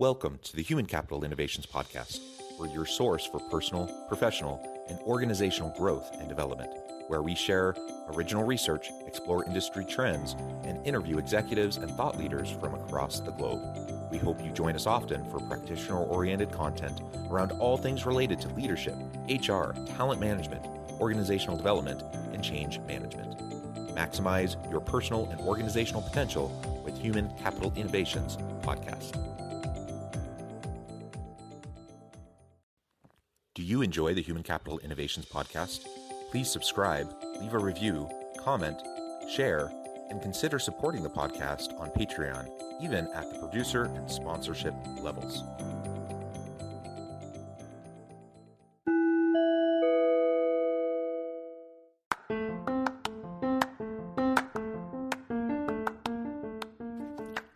Welcome to the Human Capital Innovations Podcast. We're your source for personal, professional, and organizational growth and development, where we share original research, explore industry trends, and interview executives and thought leaders from across the globe. We hope you join us often for practitioner-oriented content around all things related to leadership, HR, talent management, organizational development, and change management. Maximize your personal and organizational potential with Human Capital Innovations Podcast. Do you enjoy the Human Capital Innovations Podcast? Please subscribe, leave a review, comment, share, and consider supporting the podcast on Patreon, even at the producer and sponsorship levels.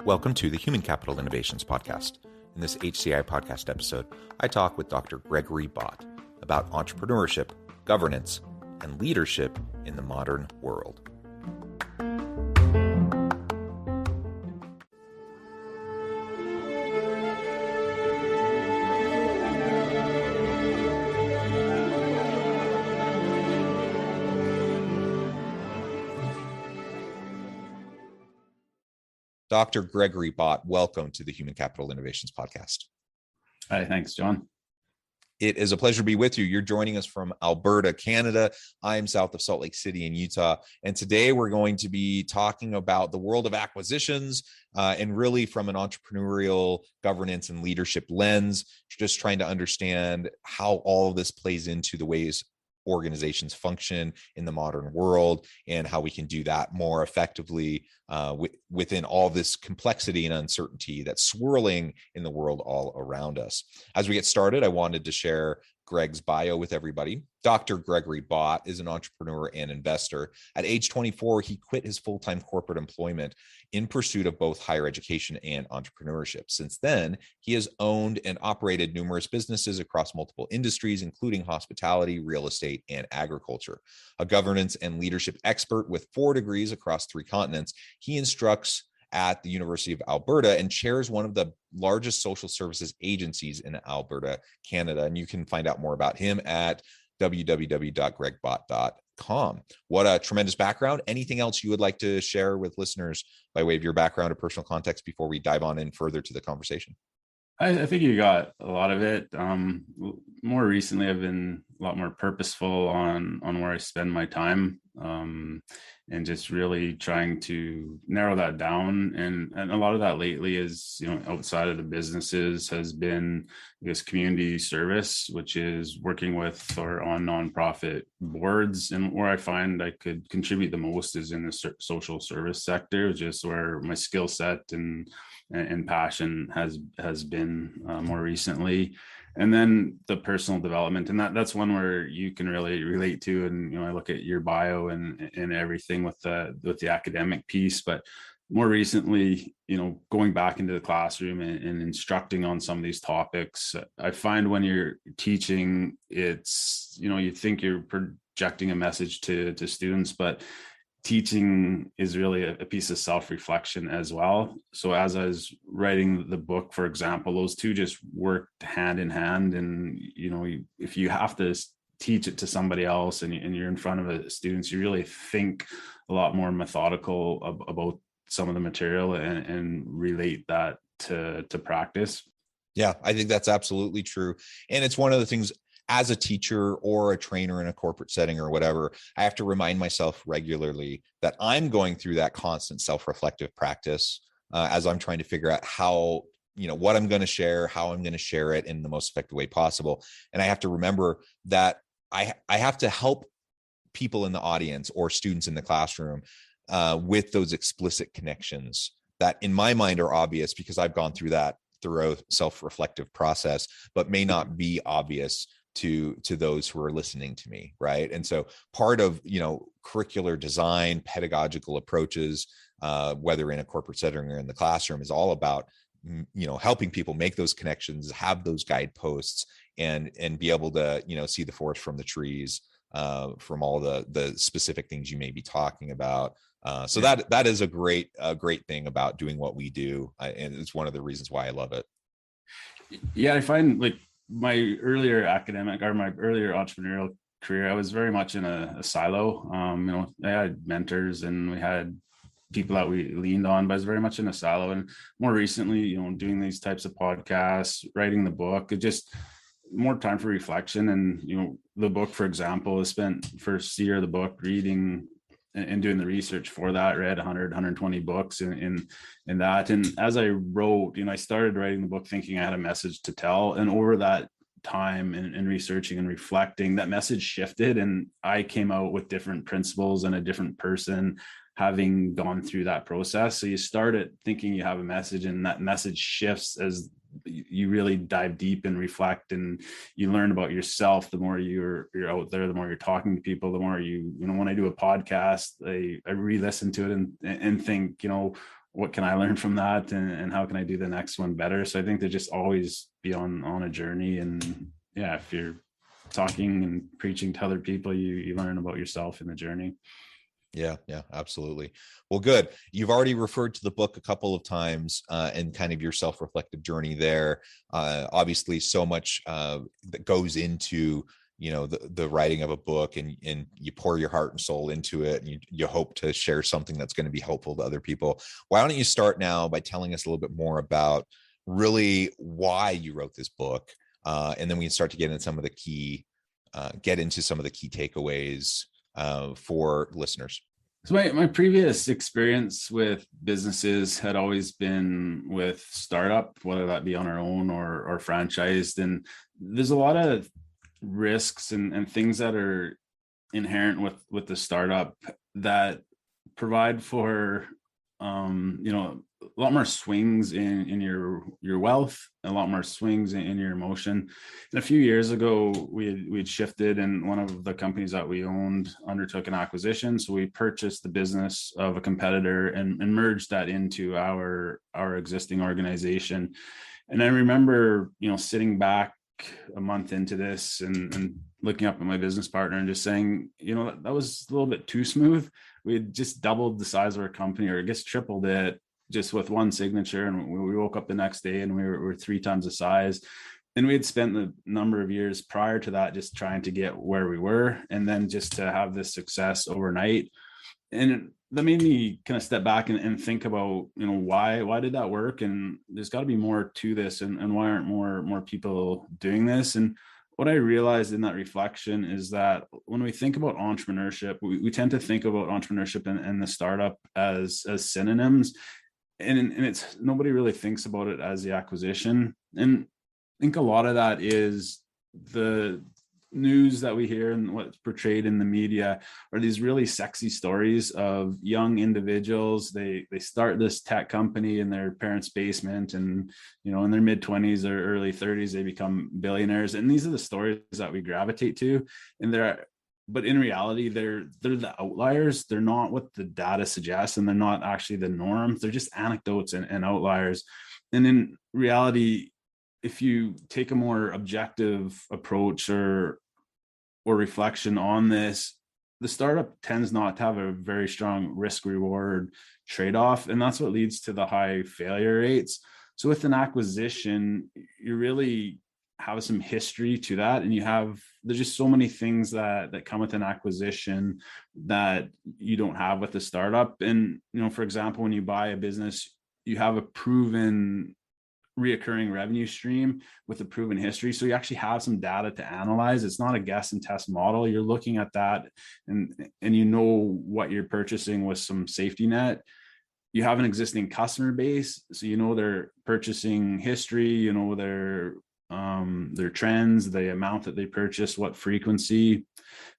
Welcome to the Human Capital Innovations Podcast. In this HCI podcast episode, I talk with Dr. Gregory Bott about entrepreneurship, governance, and leadership in the modern world. Dr. Gregory Bott, welcome to the Human Capital Innovations Podcast. Hi, thanks, John. It is a pleasure to be with you. You're joining us from Alberta, Canada. I'm south of Salt Lake City in Utah. And today we're going to be talking about the world of acquisitions and really from an entrepreneurial governance and leadership lens, just trying to understand how all of this plays into the ways organizations function in the modern world and how we can do that more effectively within all this complexity and uncertainty that's swirling in the world all around us. As we get started, I wanted to share Greg's bio with everybody. Dr. Gregory Bott is an entrepreneur and investor. At age 24, he quit his full-time corporate employment in pursuit of both higher education and entrepreneurship. Since then, he has owned and operated numerous businesses across multiple industries, including hospitality, real estate, and agriculture. A governance and leadership expert with 4 degrees across 3 continents, he instructs at the University of Alberta and chairs one of the largest social services agencies in Alberta, Canada. And you can find out more about him at www.gregbott.com. What a tremendous background. Anything else you would like to share with listeners by way of your background or personal context before we dive on in further to the conversation? I think you got a lot of it. More recently, I've been a lot more purposeful on where I spend my time, and just really trying to narrow that down. And a lot of that lately is, outside of the businesses has been this community service, which is working with or on nonprofit boards. And where I find I could contribute the most is in the social service sector, just where my skill set and passion has been more recently. And then the personal development, and that's one where you can really relate to. And I look at your bio and everything with the academic piece, but more recently, going back into the classroom and instructing on some of these topics, I find when you're teaching, it's you think you're projecting a message to students, but teaching is really a piece of self-reflection as well. So as I was writing the book, for example, those two just worked hand in hand. And, if you have to teach it to somebody else and you're in front of a students, you really think a lot more methodical about some of the material and relate that to practice. Yeah, I think that's absolutely true. And it's one of the things as a teacher or a trainer in a corporate setting or whatever, I have to remind myself regularly that I'm going through that constant self-reflective practice as I'm trying to figure out how, what I'm going to share, how I'm going to share it in the most effective way possible. And I have to remember that I have to help people in the audience or students in the classroom with those explicit connections that in my mind are obvious because I've gone through that thorough self-reflective process, but may not be obvious to those who are listening to me, right? And so part of curricular design, pedagogical approaches, whether in a corporate setting or in the classroom, is all about helping people make those connections, have those guideposts, and be able to see the forest from the trees from all the specific things you may be talking about. So that is a great thing about doing what we do, and it's one of the reasons why I love it. Yeah, I find like my earlier academic or my earlier entrepreneurial career, I was very much in a silo. I had mentors and we had people that we leaned on, but I was very much in a silo. And more recently, doing these types of podcasts, writing the book, it just more time for reflection. And the book, for example, I spent first year of the book reading and doing the research for that, read 120 books in that. And as I wrote, I started writing the book thinking I had a message to tell. And over that time and researching and reflecting, that message shifted and I came out with different principles and a different person having gone through that process. So you start at thinking you have a message and that message shifts as you really dive deep and reflect and you learn about yourself. The more you're out there, the more you're talking to people, the more when I do a podcast, I re-listen to it and think, what can I learn from that and how can I do the next one better? So I think to just always be on a journey. And yeah, if you're talking and preaching to other people, you learn about yourself in the journey. Yeah, absolutely. Well, good. You've already referred to the book a couple of times and kind of your self-reflective journey there. Obviously, so much that goes into the writing of a book, and you pour your heart and soul into it, and you hope to share something that's going to be helpful to other people. Why don't you start now by telling us a little bit more about really why you wrote this book, and then we can start to get into some of the key takeaways for listeners. So my previous experience with businesses had always been with startup, whether that be on our own or franchised. And there's a lot of risks and things that are inherent with the startup that provide for a lot more swings in your wealth, a lot more swings in your emotion. And a few years ago, we'd shifted, and one of the companies that we owned undertook an acquisition. So we purchased the business of a competitor and merged that into our existing organization. And I remember, sitting back a month into this and looking up at my business partner and just saying, that was a little bit too smooth. We had just doubled the size of our company, or I guess tripled it, just with one signature. And we woke up the next day and we were 3 times the size. And we had spent the number of years prior to that just trying to get where we were, and then just to have this success overnight. And that made me kind of step back and think about, why did that work? And there's got to be more to this, and why aren't more people doing this? And what I realized in that reflection is that when we think about entrepreneurship, we tend to think about entrepreneurship and the startup as synonyms. And it's nobody really thinks about it as the acquisition. And I think a lot of that is the news that we hear and what's portrayed in the media are these really sexy stories of young individuals. They start this tech company in their parents' basement, and in their mid-20s or early 30s they become billionaires. And these are the stories that we gravitate to. But in reality, they're the outliers. They're not what the data suggests, and they're not actually the norm. They're just anecdotes and outliers. And in reality, if you take a more objective approach or reflection on this, the startup tends not to have a very strong risk reward trade-off. And that's what leads to the high failure rates. So with an acquisition, you really have some history to that. And there's just so many things that come with an acquisition that you don't have with the startup. And, for example, when you buy a business, you have a proven reoccurring revenue stream with a proven history. So you actually have some data to analyze. It's not a guess and test model. You're looking at that and what you're purchasing with some safety net. You have an existing customer base. So their purchasing history, their trends, the amount that they purchase, what frequency,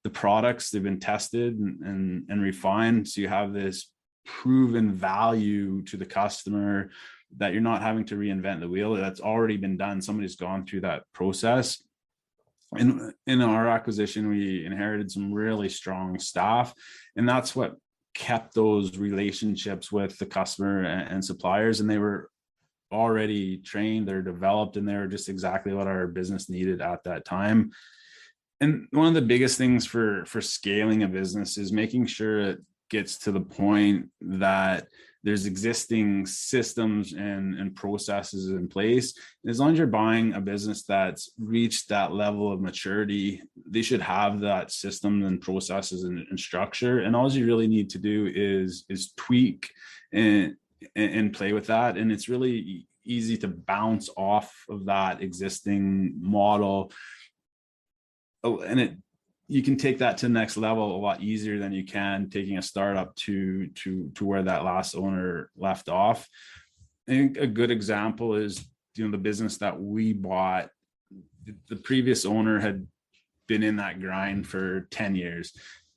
the products, they've been tested and refined. So you have this proven value to the customer that you're not having to reinvent the wheel. That's already been done. Somebody's gone through that process. And in our acquisition, we inherited some really strong staff, and that's what kept those relationships with the customer and suppliers. And they were already trained, they're developed, and they were just exactly what our business needed at that time. And one of the biggest things for scaling a business is making sure it gets to the point that there's existing systems and processes in place. And as long as you're buying a business that's reached that level of maturity, they should have that system and processes and structure. And all you really need to do is tweak and play with that. And it's really easy to bounce off of that existing model. And you can take that to the next level a lot easier than you can taking a startup to where that last owner left off. I think a good example is, the business that we bought. The previous owner had been in that grind for 10 years.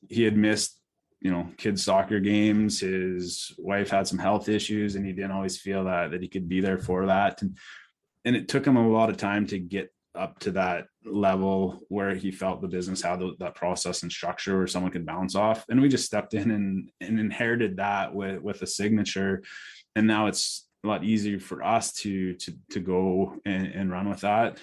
He had missed, kids' soccer games. His wife had some health issues, and he didn't always feel that he could be there for that. And it took him a lot of time to get up to that level where he felt the business had that process and structure where someone could bounce off. And we just stepped in and inherited that with a signature. And now it's a lot easier for us to go and run with that.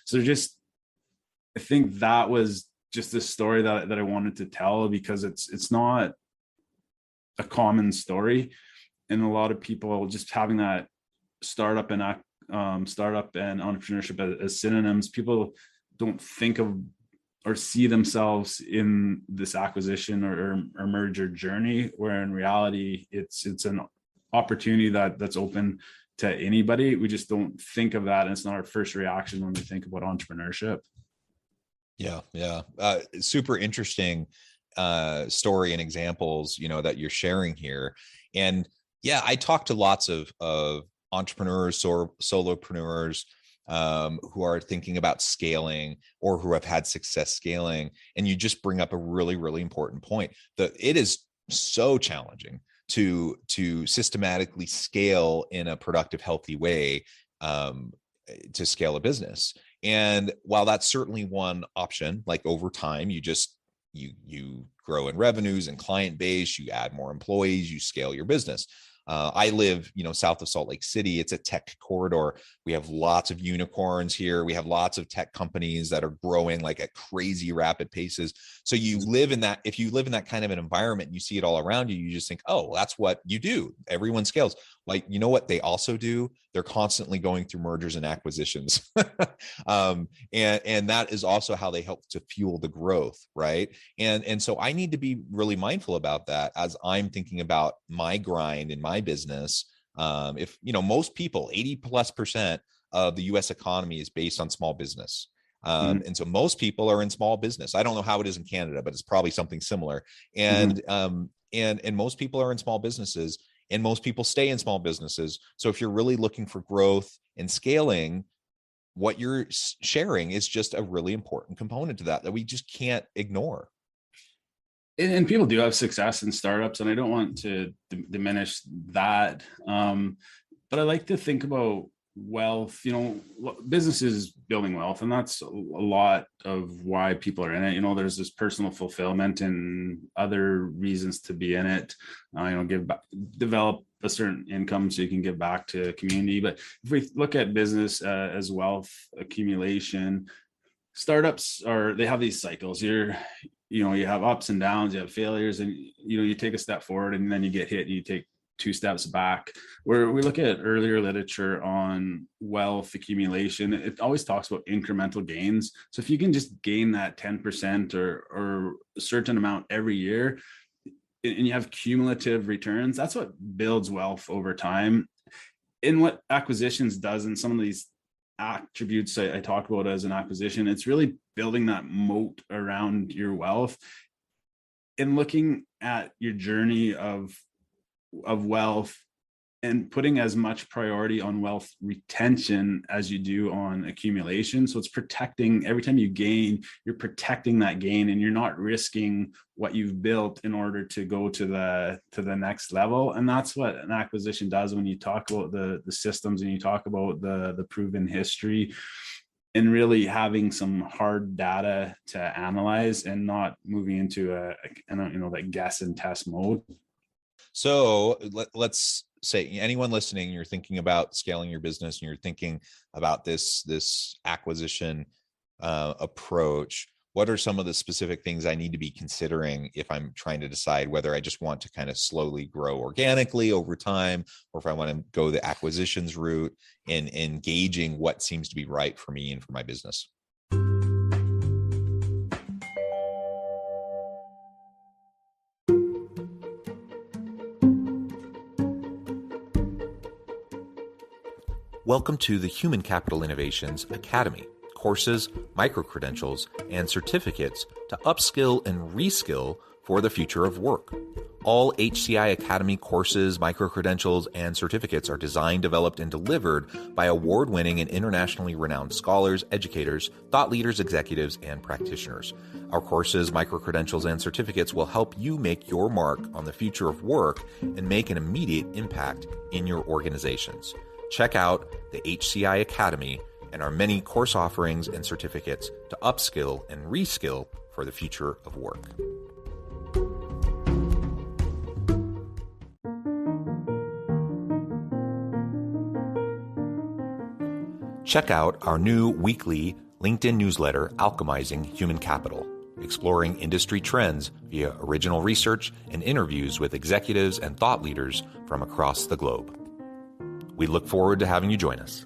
So I think that was just a story that I wanted to tell, because it's not a common story. And a lot of people just having that startup and entrepreneurship as synonyms, people don't think of or see themselves in this acquisition or merger journey, where in reality it's an opportunity that's open to anybody. We just don't think of that, and it's not our first reaction when we think about entrepreneurship. Yeah. Super interesting story and examples, that you're sharing here. And yeah, I talk to lots of entrepreneurs or solopreneurs who are thinking about scaling or who have had success scaling. And you just bring up a really, really important point, that it is so challenging to systematically scale in a productive, healthy way, to scale a business. And while that's certainly one option, like over time, you grow in revenues and client base, you add more employees, you scale your business. I live, south of Salt Lake City. It's a tech corridor. We have lots of unicorns here. We have lots of tech companies that are growing like at crazy rapid paces. So if you live in that kind of an environment, and you see it all around you, you just think, oh, well, that's what you do. Everyone scales. Like, what they also do? They're constantly going through mergers and acquisitions. And that is also how they help to fuel the growth, right? And so I need to be really mindful about that as I'm thinking about my grind in my business. If most people, 80+% of the US economy is based on small business. And so most people are in small business. I don't know how it is in Canada, but it's probably something similar. And most people are in small businesses, and most people stay in small businesses. So if you're really looking for growth and scaling, what you're sharing is just a really important component to that we just can't ignore. And people do have success in startups, and I don't want to diminish that. But I like to think about wealth. Business is building wealth, and that's a lot of why people are in it. There's this personal fulfillment and other reasons to be in it. Give back, develop a certain income so you can give back to community. But if we look at business as wealth accumulation, startups they have these cycles. You have ups and downs, you have failures, and you take a step forward and then you get hit and you take 2 steps back. Where we look at earlier literature on wealth accumulation, it always talks about incremental gains. So if you can just gain that 10% or a certain amount every year, and you have cumulative returns, that's what builds wealth over time. And what acquisitions does, and some of these attributes I talk about as an acquisition, it's really building that moat around your wealth and looking at your journey of wealth and putting as much priority on wealth retention as you do on accumulation. So it's protecting, every time you gain, you're protecting that gain, and you're not risking what you've built in order to go to the next level. And that's what an acquisition does when you talk about the systems and you talk about the proven history, and really having some hard data to analyze and not moving into that guess and test mode. So let's say anyone listening, you're thinking about scaling your business and you're thinking about this acquisition approach. what are some of the specific things I need to be considering if I'm trying to decide whether I just want to kind of slowly grow organically over time, or if I want to go the acquisitions route and engaging what seems to be right for me and for my business? Welcome to the Human Capital Innovations Academy. Courses, micro-credentials, and certificates to upskill and reskill for the future of work. All HCI Academy courses, micro-credentials, and certificates are designed, developed, and delivered by award-winning and internationally renowned scholars, educators, thought leaders, executives, and practitioners. Our courses, micro-credentials, and certificates will help you make your mark on the future of work and make an immediate impact in your organizations. Check out the HCI Academy and our many course offerings and certificates to upskill and reskill for the future of work. Check out our new weekly LinkedIn newsletter, Alchemizing Human Capital, exploring industry trends via original research and interviews with executives and thought leaders from across the globe. We look forward to having you join us.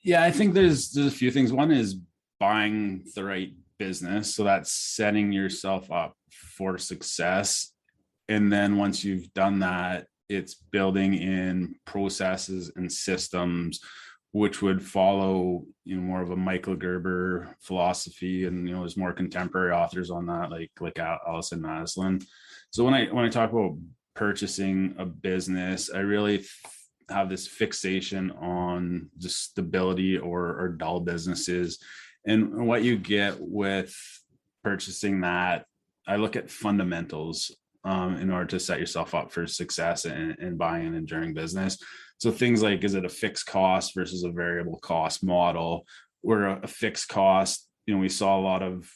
Yeah, I think there's a few things. One is buying the right business. So that's setting yourself up for success. And then once you've done that, it's building in processes and systems which would follow, more of a Michael Gerber philosophy. And, there's more contemporary authors on that, like Allison Maslan. So when I talk about purchasing a business, I really have this fixation on just stability or dull businesses. And what you get with purchasing that, I look at fundamentals in order to set yourself up for success and buying an enduring business. So things like, is it a fixed cost versus a variable cost model? Where a fixed cost, we saw a lot of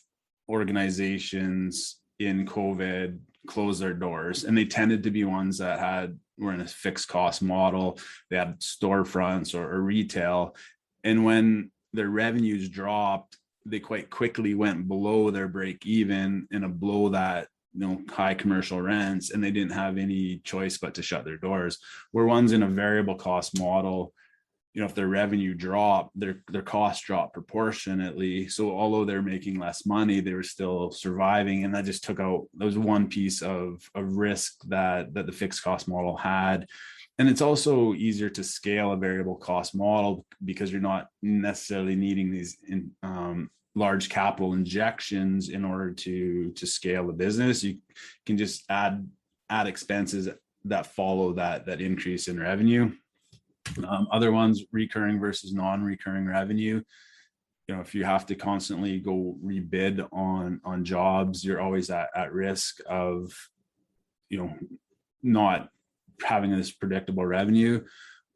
organizations in COVID close their doors, and they tended to be ones that were in a fixed cost model. They had storefronts or retail. And when their revenues dropped, they quite quickly went below their break even and below that high commercial rents, and they didn't have any choice but to shut their doors. Where ones in a variable cost model, if their revenue dropped, their costs dropped proportionately. So although they're making less money, they were still surviving. And that just that was one piece of risk that the fixed cost model had. And it's also easier to scale a variable cost model because you're not necessarily needing these large capital injections in order to scale the business. You can just add expenses that follow that increase in revenue. Other ones, recurring versus non-recurring revenue. If you have to constantly go rebid on jobs, you're always at risk of not having this predictable revenue.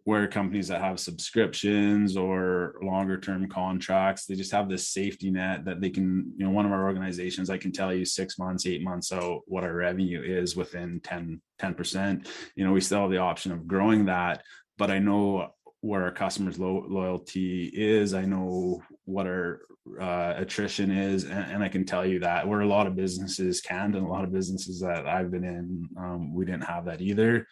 Where companies that have subscriptions or longer term contracts, they just have this safety net that they can, one of our organizations, I can tell you 6 months, 8 months out what our revenue is within 10%. We still have the option of growing that, but I know where our customers' loyalty is. I know what our attrition is, and I can tell you that where a lot of businesses can't, and a lot of businesses that I've been in, we didn't have that either.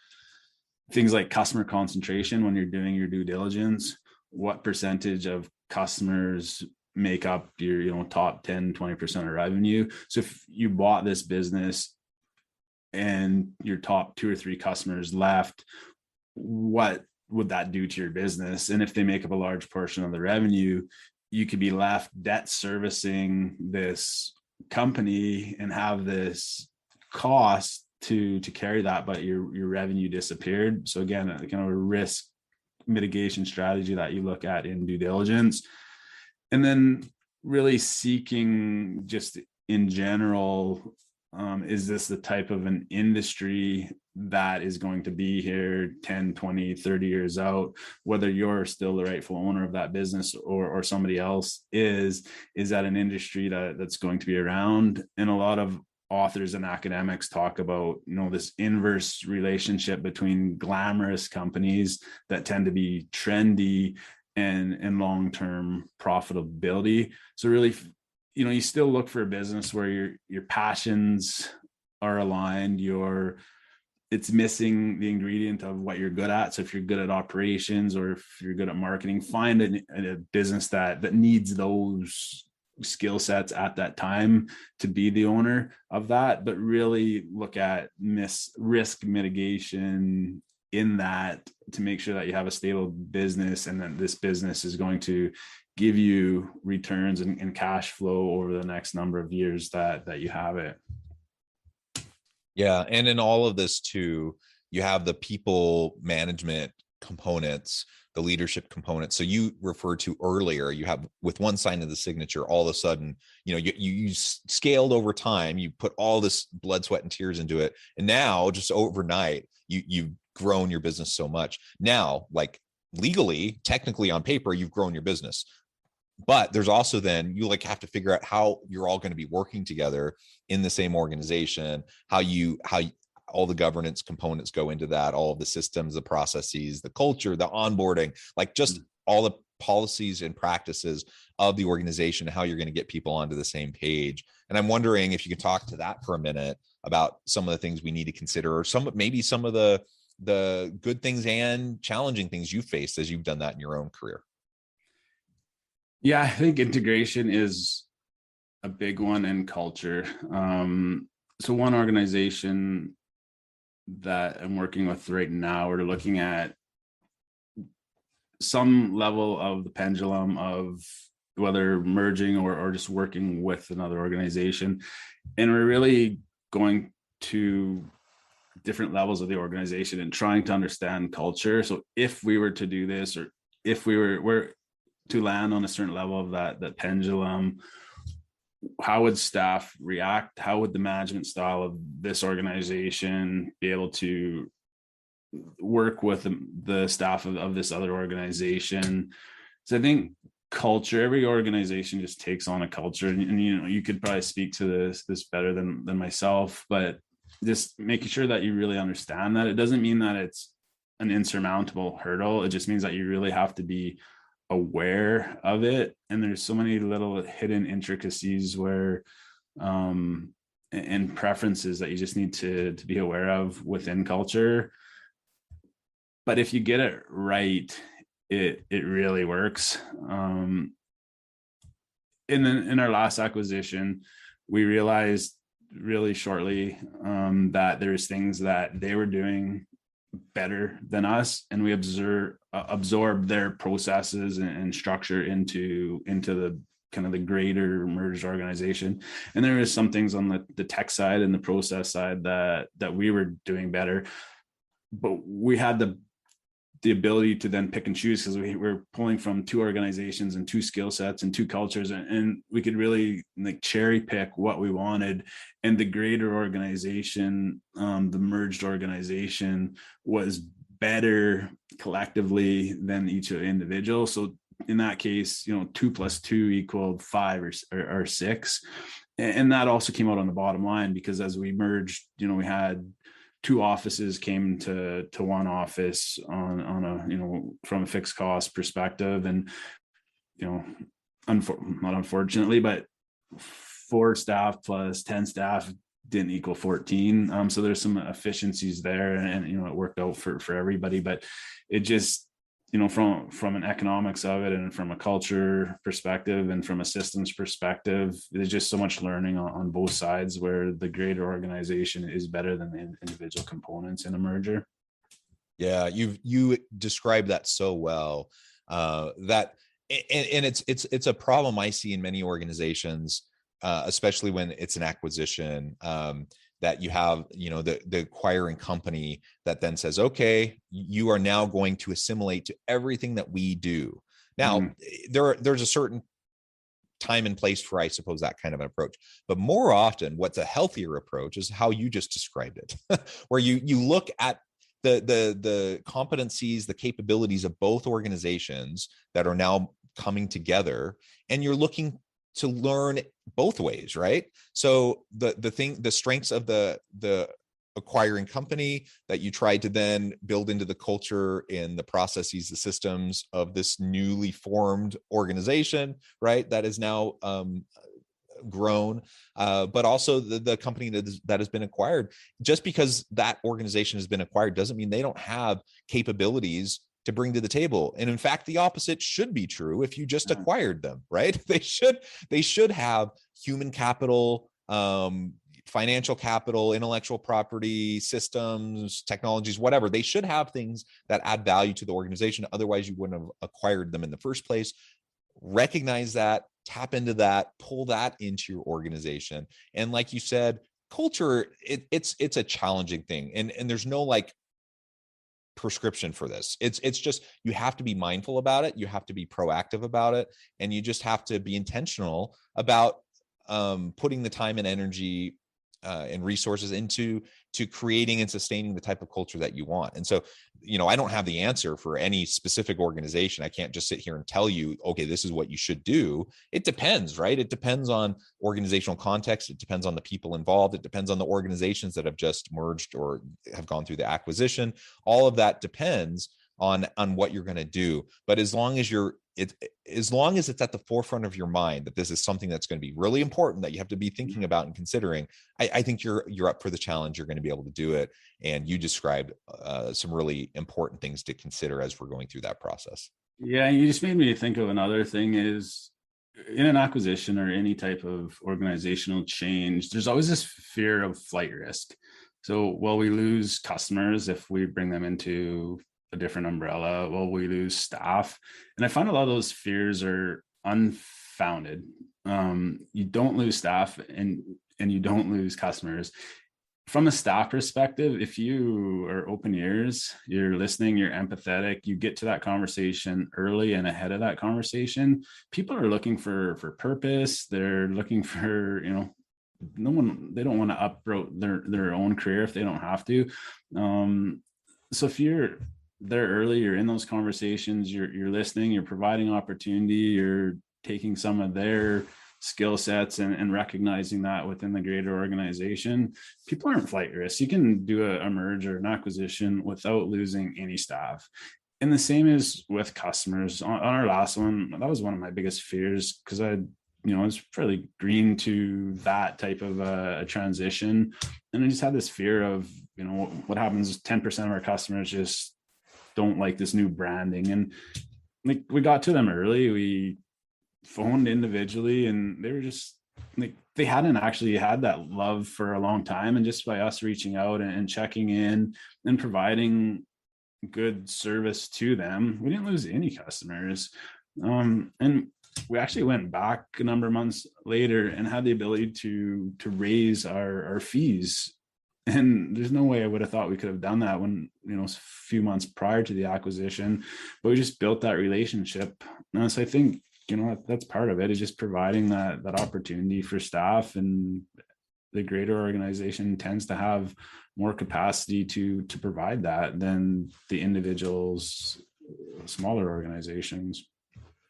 Things like customer concentration, when you're doing your due diligence, what percentage of customers make up your top 10, 20% of revenue. So if you bought this business and your top 2 or 3 customers left, what would that do to your business? And if they make up a large portion of the revenue, you could be left debt servicing this company and have this cost to carry that, but your revenue disappeared. So again, kind of a risk mitigation strategy that you look at in due diligence. And then really seeking just in general, is this the type of an industry that is going to be here 10, 20, 30 years out, whether you're still the rightful owner of that business or somebody else is that an industry that's going to be around? And a lot of authors and academics talk about, this inverse relationship between glamorous companies that tend to be trendy and long-term profitability. So really, you still look for a business where your passions are aligned, it's missing the ingredient of what you're good at. So if you're good at operations or if you're good at marketing, find a business that needs those skill sets at that time to be the owner of that, but really look at risk mitigation in that to make sure that you have a stable business, and then this business is going to give you returns and cash flow over the next number of years that you have it. Yeah. And in all of this too, you have the people management components, the leadership components. So you referred to earlier, you have with one sign of the signature, all of a sudden, you scaled over time, you put all this blood, sweat, and tears into it. And now just overnight, you've grown your business so much. Now, like legally, technically on paper, you've grown your business. But there's also then you have to figure out how you're all going to be working together in the same organization, how all the governance components go into that, all of the systems, the processes, the culture, the onboarding, just all the policies and practices of the organization, how you're going to get people onto the same page. And I'm wondering if you could talk to that for a minute about some of the things we need to consider, or maybe some of the good things and challenging things you faced as you've done that in your own career. Yeah, I think integration is a big one, in culture. So one organization that I'm working with right now, we're looking at some level of the pendulum of whether merging or just working with another organization. And we're really going to different levels of the organization and trying to understand culture. So if we were to do this, or if we were to land on a certain level of that pendulum, how would staff react? How would the management style of this organization be able to work with the staff of this other organization? So I think culture, every organization just takes on a culture, and you could probably speak to this better than myself, but just making sure that you really understand that. It doesn't mean that it's an insurmountable hurdle. It just means that you really have to be aware of it. And there's so many little hidden intricacies where and preferences that you just need to be aware of within culture. But if you get it right, it really works. In our last acquisition, we realized really shortly that there's things that they were doing better than us, and we absorb their processes and structure into the kind of the greater merged organization. And there is some things on the tech side and the process side that we were doing better, but we had the ability to then pick and choose, because we were pulling from two organizations and two skill sets and two cultures, and we could really cherry pick what we wanted. And the greater organization, the merged organization, was better collectively than each individual. So in that case, 2 + 2 = 5 or 6. And that also came out on the bottom line, because as we merged, we had 2 offices came to one office on a, from a fixed cost perspective. And, not unfortunately, but 4 staff plus 10 staff didn't equal 14. So there's some efficiencies there, and it worked out for everybody. But it just, from an economics of it, and from a culture perspective, and from a systems perspective, there's just so much learning on both sides, where the greater organization is better than the individual components in a merger. Yeah, you described that so well. That and it's a problem I see in many organizations, especially when it's an acquisition. That you have, the acquiring company that then says, okay, you are now going to assimilate to everything that we do. Now, there's a certain time and place for, I suppose, that kind of an approach. But more often, what's a healthier approach is how you just described it, where you look at the competencies, the capabilities of both organizations that are now coming together, and you're looking to learn both ways, right? So the strengths of the acquiring company that you tried to then build into the culture and the processes, the systems of this newly formed organization, right? That is now grown, but also the company that has been acquired. Just because that organization has been acquired doesn't mean they don't have capabilities to bring to the table. And in fact, the opposite should be true if you just acquired them, right? They should have human capital, financial capital, intellectual property, systems, technologies, whatever. They should have things that add value to the organization. Otherwise, you wouldn't have acquired them in the first place. Recognize that, tap into that, pull that into your organization. And like you said, culture, it's a challenging thing. And there's no like prescription for this. It's just, you have to be mindful about it. You have to be proactive about it. And you just have to be intentional about putting the time and energy and resources into creating and sustaining the type of culture that you want. And so, I don't have the answer for any specific organization. I can't just sit here and tell you, okay, this is what you should do. It depends, right? It depends on organizational context. It depends on the people involved. It depends on the organizations that have just merged or have gone through the acquisition. All of that depends on what you're going to do. But as long as it's at the forefront of your mind that this is something that's going to be really important, that you have to be thinking about and considering, I think you're up for the challenge. You're going to be able to do it. And you described some really important things to consider as we're going through that process. Yeah, you just made me think of another thing is, in an acquisition or any type of organizational change, there's always this fear of flight risk. So will we lose customers if we bring them into a different umbrella? Will we lose staff? And I find a lot of those fears are unfounded. You don't lose staff and you don't lose customers. From a staff perspective, if you are open ears, you're listening, you're empathetic, you get to that conversation early and ahead of that conversation, people are looking for purpose. They're looking for, they don't want to uproot their own career if they don't have to. So if you're there early, you're in those conversations, you're listening, you're providing opportunity, you're taking some of their skill sets and recognizing that within the greater organization, people aren't flight risks. You can do a merge or an acquisition without losing any staff. And the same is with customers. On our last one, that was one of my biggest fears, because I was fairly green to that type of a transition. And I just had this fear of, what happens 10% of our customers just don't like this new branding. And like, we got to them early, we phoned individually, and they were just like, they hadn't actually had that love for a long time. And just by us reaching out and checking in and providing good service to them, we didn't lose any customers. And we actually went back a number of months later and had the ability to raise our fees. And there's no way I would have thought we could have done that when, a few months prior to the acquisition, but we just built that relationship. And so I think, that's part of it, is just providing that opportunity for staff. And the greater organization tends to have more capacity to provide that than the individuals, smaller organizations.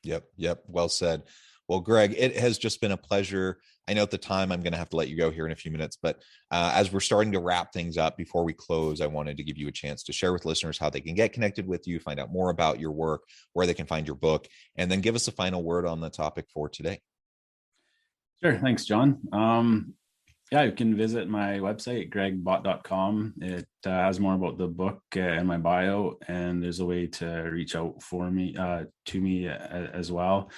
Yep. Well said. Well, Greg, it has just been a pleasure. I know at the time I'm going to have to let you go here in a few minutes, but as we're starting to wrap things up, before we close, I wanted to give you a chance to share with listeners how they can get connected with you, find out more about your work, where they can find your book, and then give us a final word on the topic for today. Sure. Thanks, John. You can visit my website, gregbott.com. It has more about the book and my bio, and there's a way to reach out to me as well.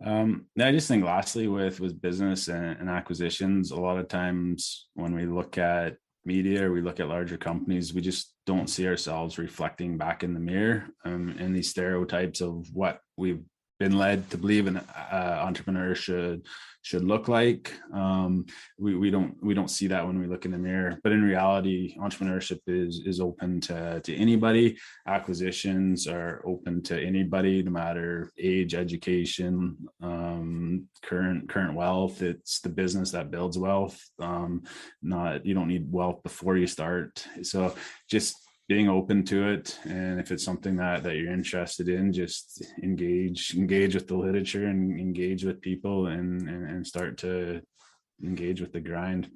I just think lastly with business and acquisitions, a lot of times when we look at media or we look at larger companies, we just don't see ourselves reflecting back in the mirror and these stereotypes of what we've been led to believe an entrepreneur should look like. We don't see that when we look in the mirror, but in reality, entrepreneurship is open to anybody. Acquisitions are open to anybody, no matter age, education, current wealth. It's the business that builds wealth. You don't need wealth before you start. So just being open to it. And if it's something that you're interested in, just engage with the literature and engage with people and start to engage with the grind.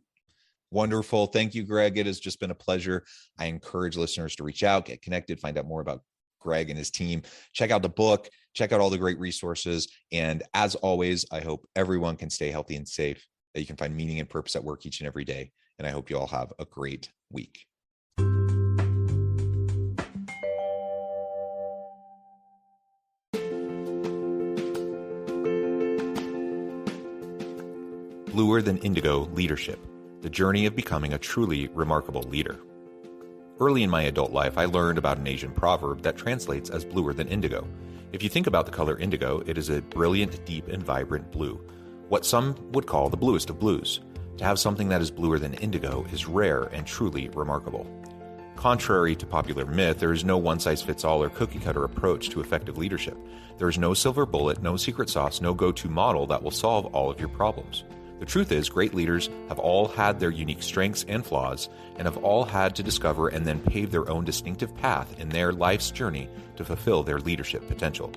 Wonderful. Thank you, Greg. It has just been a pleasure. I encourage listeners to reach out, get connected, find out more about Greg and his team. Check out the book, check out all the great resources. And as always, I hope everyone can stay healthy and safe, that you can find meaning and purpose at work each and every day. And I hope you all have a great week. Bluer Than Indigo Leadership, the journey of becoming a truly remarkable leader. Early in my adult life, I learned about an Asian proverb that translates as bluer than indigo. If you think about the color indigo, it is a brilliant, deep, and vibrant blue, what some would call the bluest of blues. To have something that is bluer than indigo is rare and truly remarkable. Contrary to popular myth, there is no one-size-fits-all or cookie-cutter approach to effective leadership. There is no silver bullet, no secret sauce, no go-to model that will solve all of your problems. The truth is, great leaders have all had their unique strengths and flaws, and have all had to discover and then pave their own distinctive path in their life's journey to fulfill their leadership potential.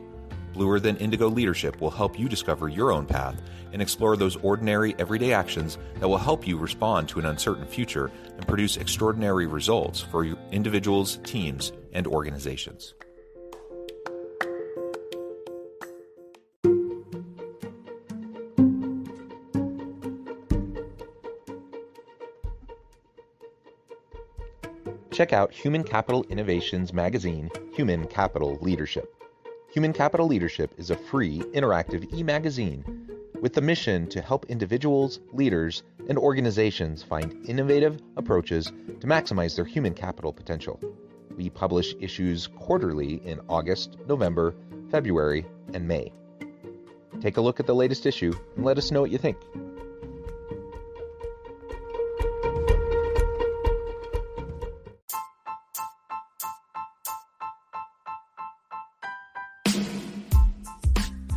Bluer Than Indigo Leadership will help you discover your own path and explore those ordinary, everyday actions that will help you respond to an uncertain future and produce extraordinary results for individuals, teams, and organizations. Check out Human Capital Innovations magazine, Human Capital Leadership. Human Capital Leadership is a free, interactive e-magazine with the mission to help individuals, leaders, and organizations find innovative approaches to maximize their human capital potential. We publish issues quarterly in August, November, February, and May. Take a look at the latest issue and let us know what you think.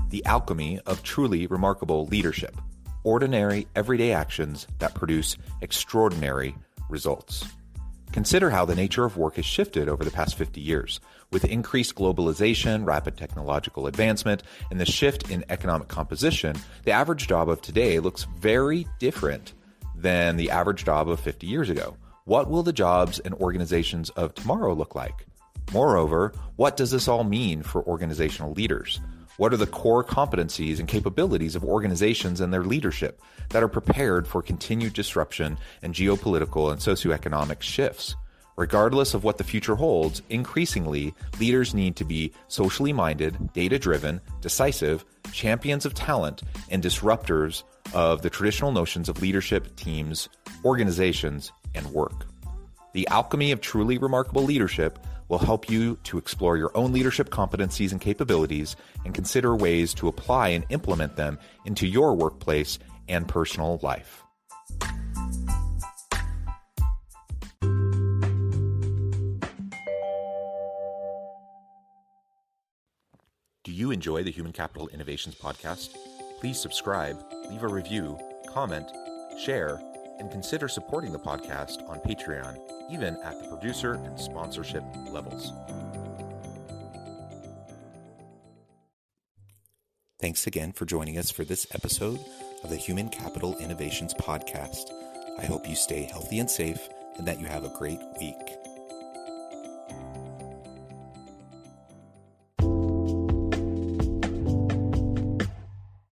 The alchemy of truly remarkable leadership. Ordinary, everyday actions that produce extraordinary results. Consider how the nature of work has shifted over the past 50 years. With increased globalization, rapid technological advancement, and the shift in economic composition, the average job of today looks very different than the average job of 50 years ago. What will the jobs and organizations of tomorrow look like? Moreover, what does this all mean for organizational leaders? What are the core competencies and capabilities of organizations and their leadership that are prepared for continued disruption and geopolitical and socioeconomic shifts? Regardless of what the future holds, increasingly, leaders need to be socially minded, data-driven, decisive, champions of talent, and disruptors of the traditional notions of leadership, teams, organizations, and work. The alchemy of truly remarkable leadership will help you to explore your own leadership competencies and capabilities and consider ways to apply and implement them into your workplace and personal life. Do you enjoy the Human Capital Innovations podcast? Please subscribe, leave a review, comment, share, and consider supporting the podcast on Patreon, even at the producer and sponsorship levels. Thanks again for joining us for this episode of the Human Capital Innovations podcast. I hope you stay healthy and safe and that you have a great week.